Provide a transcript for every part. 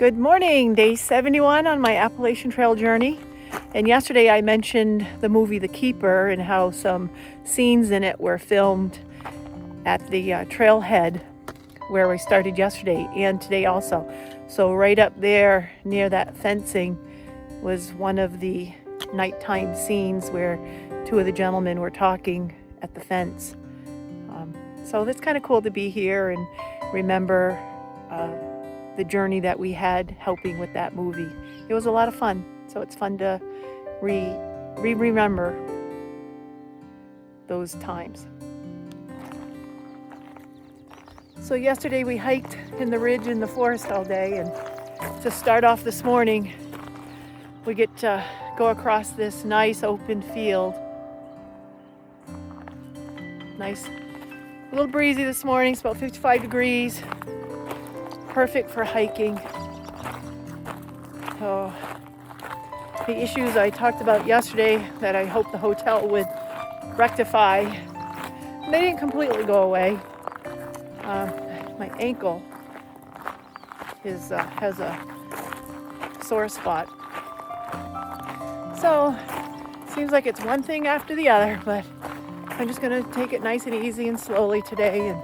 Good morning, day 71 on my Appalachian Trail journey. And yesterday I mentioned the movie The Keeper and how some scenes in it were filmed at the trailhead where we started yesterday and today also. So right up there near that fencing was one of the nighttime scenes where two of the gentlemen were talking at the fence. So it's kind of cool to be here and remember the journey that we had helping with that movie. It was a lot of fun. So it's fun to remember those times. So yesterday we hiked in the ridge in the forest all day, and to start off this morning we get to go across this nice open field. Nice, a little breezy this morning. It's about 55 degrees. Perfect for hiking. So the issues I talked about yesterday that I hope the hotel would rectify, they didn't completely go away. My ankle has a sore spot. So seems like it's one thing after the other, but I'm just gonna take it nice and easy and slowly today and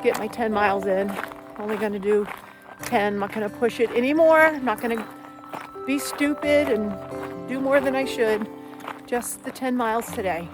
get my 10 miles in. Only gonna do 10, I'm not gonna push it anymore. I'm not gonna be stupid and do more than I should. Just the 10 miles today.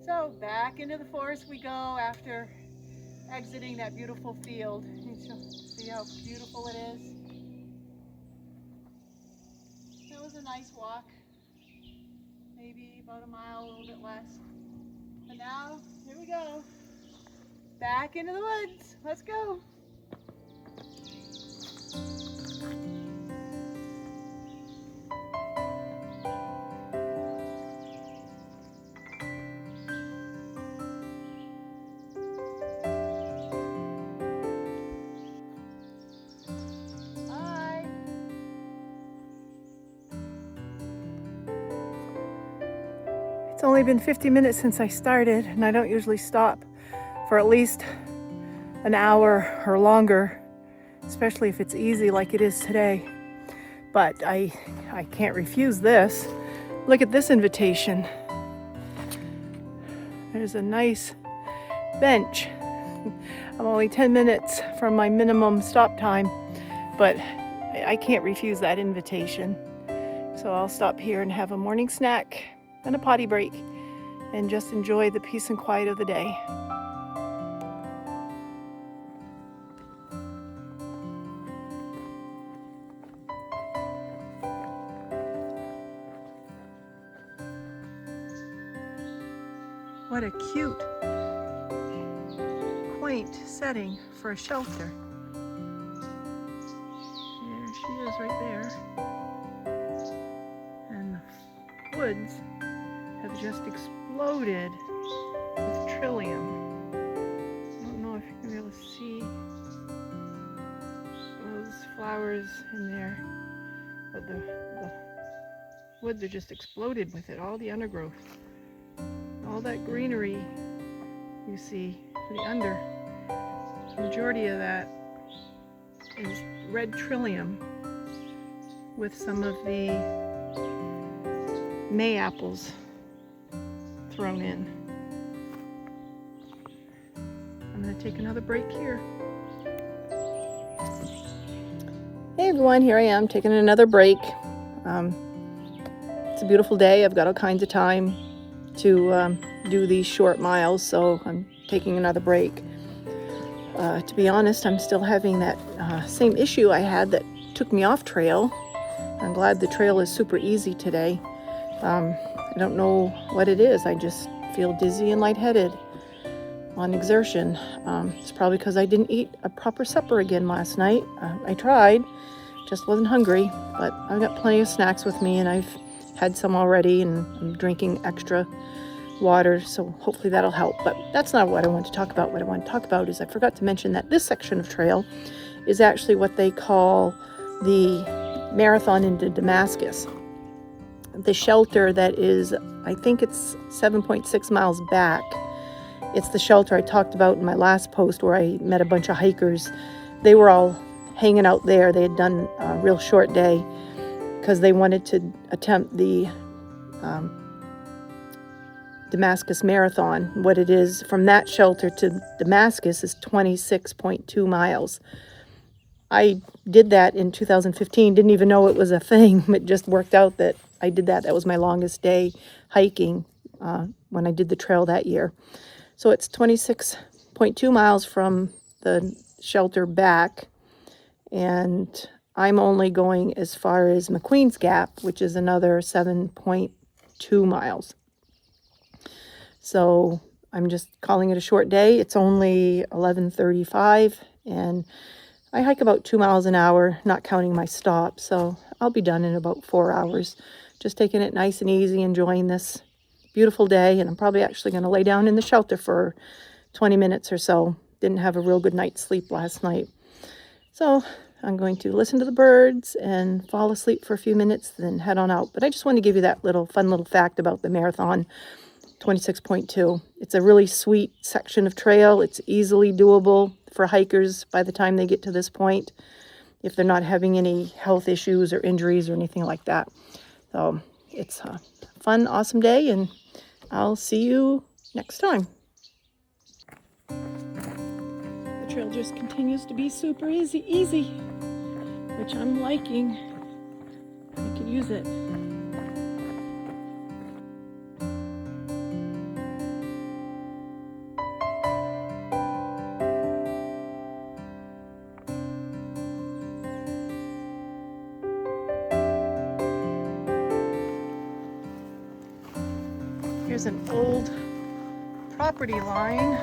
So back into the forest we go after exiting that beautiful field. You see how beautiful it is? It was a nice walk, maybe about a mile, a little bit less. But now, here we go. Back into the woods. Let's go. It's only been 50 minutes since I started, and I don't usually stop for at least an hour or longer, especially if it's easy like it is today. But I can't refuse this. Look at this invitation. There's a nice bench. I'm only 10 minutes from my minimum stop time, but I can't refuse that invitation. So I'll stop here and have a morning snack and a potty break and just enjoy the peace and quiet of the day. What a cute, quaint setting for a shelter. There she is right there. And the woods have just exploded with trillium. I don't know if you can really see those flowers in there, but the woods are just exploded with it, all the undergrowth. All that greenery you see for the under, the majority of that is red trillium with some of the May apples thrown in. I'm going to take another break here. Hey everyone, here I am taking another break. It's a beautiful day. I've got all kinds of time to do these short miles, so I'm taking another break. To be honest, I'm still having that same issue I had that took me off trail. I'm glad the trail is super easy today. I don't know what it is. I just feel dizzy and lightheaded on exertion. It's probably because I didn't eat a proper supper again last night. I tried, just wasn't hungry, but I've got plenty of snacks with me, and I've had some already, and I'm drinking extra water, so hopefully that'll help. But that's not what I want to talk about. What I want to talk about is I forgot to mention that this section of trail is actually what they call the Marathon into Damascus. The shelter that is, I think it's 7.6 miles back. It's the shelter I talked about in my last post where I met a bunch of hikers. They were all hanging out there. They had done a real short day because they wanted to attempt the Damascus Marathon. What it is from that shelter to Damascus is 26.2 miles. I did that in 2015, didn't even know it was a thing. It just worked out that I did that. That was my longest day hiking when I did the trail that year. So it's 26.2 miles from the shelter back, and I'm only going as far as McQueens Gap, which is another 7.2 miles. So I'm just calling it a short day. It's only 11:35, and I hike about 2 miles an hour, not counting my stops. So I'll be done in about 4 hours. Just taking it nice and easy, enjoying this beautiful day. And I'm probably actually going to lay down in the shelter for 20 minutes or so. Didn't have a real good night's sleep last night. So I'm going to listen to the birds and fall asleep for a few minutes, then head on out. But I just want to give you that fun little fact about the marathon, 26.2. It's a really sweet section of trail. It's easily doable for hikers by the time they get to this point, if they're not having any health issues or injuries or anything like that. So it's a fun, awesome day, and I'll see you next time. The trail just continues to be super easy, which I'm liking. I could use it. Here's an old property line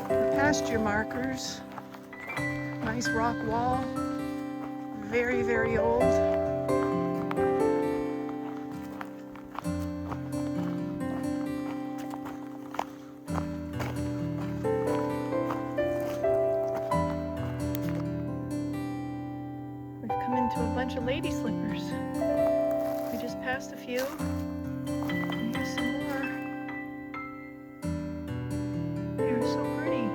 for pasture markers. Nice rock wall, very, very old. We've come into a bunch of lady slippers. We just passed a few. Here's some more. They're so pretty.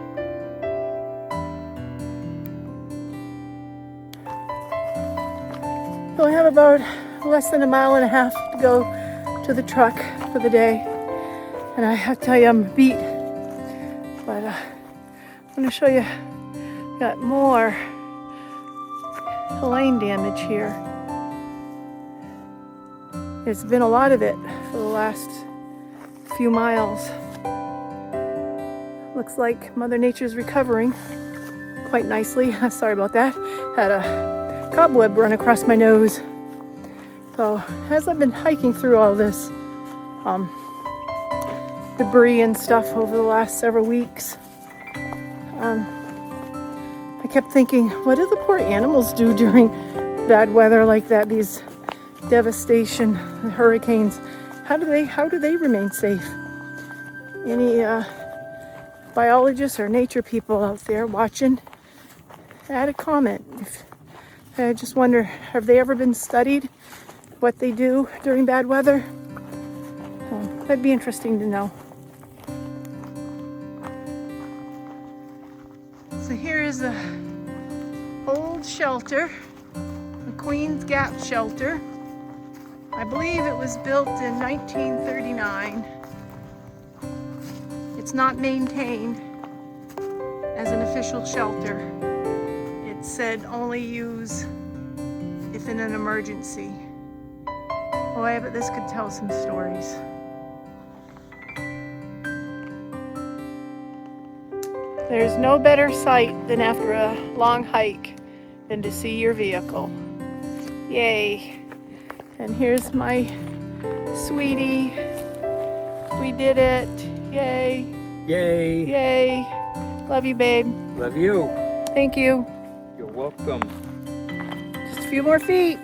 So I have about less than a mile and a half to go to the truck for the day. And I have to tell you, I'm beat. But I'm going to show you, got more lane damage here. There's been a lot of it for the last few miles. Looks like Mother Nature's recovering quite nicely. Sorry about that. Had a cobweb run across my nose. So as I've been hiking through all this debris and stuff over the last several weeks, I kept thinking, what do the poor animals do during bad weather like that? These devastation, hurricanes. How do they remain safe? Any biologists or nature people out there watching, add a comment. I just wonder, have they ever been studied, what they do during bad weather? That'd be interesting to know. So here is the old shelter, McQueens Gap shelter. I believe it was built in 1939. It's not maintained as an official shelter. It said only use if in an emergency. Boy, but this could tell some stories. There's no better sight than after a long hike than to see your vehicle. Yay. And here's my sweetie. We did it. Yay. Yay. Yay. Love you, babe. Love you. Thank you. You're welcome. Just a few more feet.